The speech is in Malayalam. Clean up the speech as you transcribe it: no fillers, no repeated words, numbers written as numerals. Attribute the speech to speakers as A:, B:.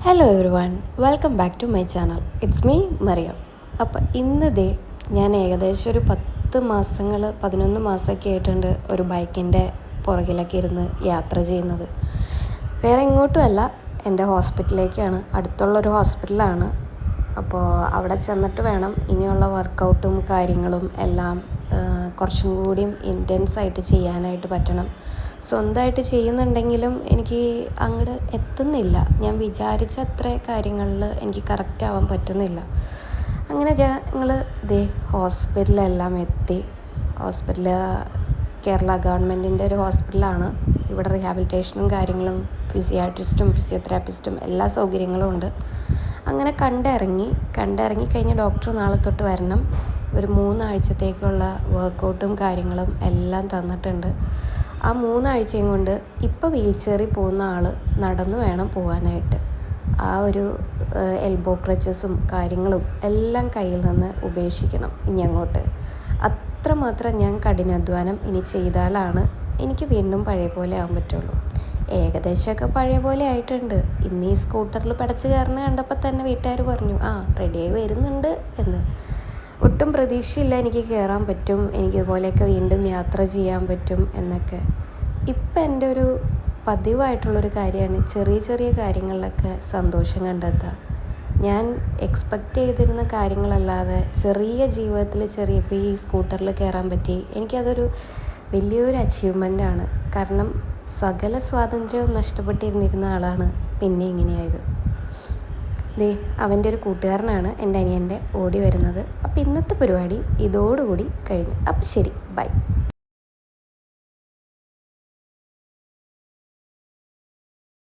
A: Hello everyone, welcome back to my channel. It's me Mariyam. അപ്പോൾ ഇന്ന് ഞാൻ ഏകദേശം ഒരു 11 മാസമൊക്കെ ആയിട്ടുണ്ട് ഒരു ബൈക്കിൻ്റെ പുറകിലൊക്കെ ഇരുന്ന് യാത്ര ചെയ്യുന്നത്. വേറെ എങ്ങോട്ടുമല്ല, എൻ്റെ ഹോസ്പിറ്റലിലേക്കാണ്. അടുത്തുള്ളൊരു ഹോസ്പിറ്റലാണ്. അപ്പോൾ അവിടെ ചെന്നിട്ട് വേണം ഇനിയുള്ള വർക്കൗട്ടും കാര്യങ്ങളും എല്ലാം കുറച്ചും കൂടിയും ഇൻറ്റൻസായിട്ട് ചെയ്യാനായിട്ട് പറ്റണം. സ്വന്തമായിട്ട് ചെയ്യുന്നുണ്ടെങ്കിലും എനിക്ക് അങ്ങോട്ട് എത്തുന്നില്ല. ഞാൻ വിചാരിച്ച അത്ര കാര്യങ്ങളിൽ എനിക്ക് കറക്റ്റ് ആവാൻ പറ്റുന്നില്ല. അങ്ങനെ ഞങ്ങൾ ഹോസ്പിറ്റലിലെല്ലാം എത്തി. ഹോസ്പിറ്റൽ കേരള ഗവൺമെൻറ്റിൻ്റെ ഒരു ഹോസ്പിറ്റലാണ്. ഇവിടെ റീഹാബിലിറ്റേഷനും കാര്യങ്ങളും ഫിസിയാട്രിസ്റ്റും ഫിസിയോതെറാപ്പിസ്റ്റും എല്ലാ സൗകര്യങ്ങളും ഉണ്ട്. അങ്ങനെ കണ്ടിറങ്ങി കഴിഞ്ഞ് ഡോക്ടർ നാളെ തൊട്ട് വരണം. ഒരു 3 ആഴ്ചത്തേക്കുള്ള വർക്കൗട്ടും കാര്യങ്ങളും എല്ലാം തന്നിട്ടുണ്ട്. ആ 3 ആഴ്ചയും കൊണ്ട് ഇപ്പോൾ വീൽ ചെയറിൽ പോകുന്ന ആൾ നടന്നു വേണം പോകാനായിട്ട്. ആ ഒരു എൽബോ ക്രച്ചസും കാര്യങ്ങളും എല്ലാം കയ്യിൽ നിന്ന് ഉപേക്ഷിക്കണം ഇനി അങ്ങോട്ട്. അത്രമാത്രം ഞാൻ കഠിനാധ്വാനം ഇനി ചെയ്താലാണ് എനിക്ക് വീണ്ടും പഴയ പോലെ ആകാൻ പറ്റുള്ളൂ. ഏകദേശമൊക്കെ പഴയ പോലെ ആയിട്ടുണ്ട്. ഇന്ന് ഈ സ്കൂട്ടറിൽ പടച്ച് കയറുന്ന കണ്ടപ്പോൾ തന്നെ വീട്ടുകാർ പറഞ്ഞു, റെഡിയായി വരുന്നുണ്ട് എന്ന്. ഒട്ടും പ്രതീക്ഷയില്ല എനിക്ക് കയറാൻ പറ്റും, എനിക്കിതുപോലെയൊക്കെ വീണ്ടും യാത്ര ചെയ്യാൻ പറ്റും എന്നൊക്കെ. ഇപ്പം എൻ്റെ ഒരു പതിവായിട്ടുള്ളൊരു കാര്യമാണ് ചെറിയ ചെറിയ കാര്യങ്ങളിലൊക്കെ സന്തോഷം കണ്ടെത്തുക. ഞാൻ എക്സ്പെക്റ്റ് ചെയ്തിരുന്ന കാര്യങ്ങളല്ലാതെ ചെറിയ ജീവിതത്തിൽ ഇപ്പോൾ ഈ സ്കൂട്ടറിൽ കയറാൻ പറ്റി, എനിക്കതൊരു വലിയൊരു അച്ചീവ്മെൻ്റാണ്. കാരണം സകല സ്വാതന്ത്ര്യവും നഷ്ടപ്പെട്ടിരുന്നിരുന്ന ആളാണ് പിന്നെ ഇങ്ങനെയായത്. അവൻ്റെ ഒരു കൂട്ടുകാരനാണ് എൻ്റെ അനിയൻ്റെ ഓടി വരുന്നത്. അപ്പോൾ ഇന്നത്തെ പരിപാടി ഇതോടുകൂടി കഴിഞ്ഞു. അപ്പോൾ ശരി, ബൈ.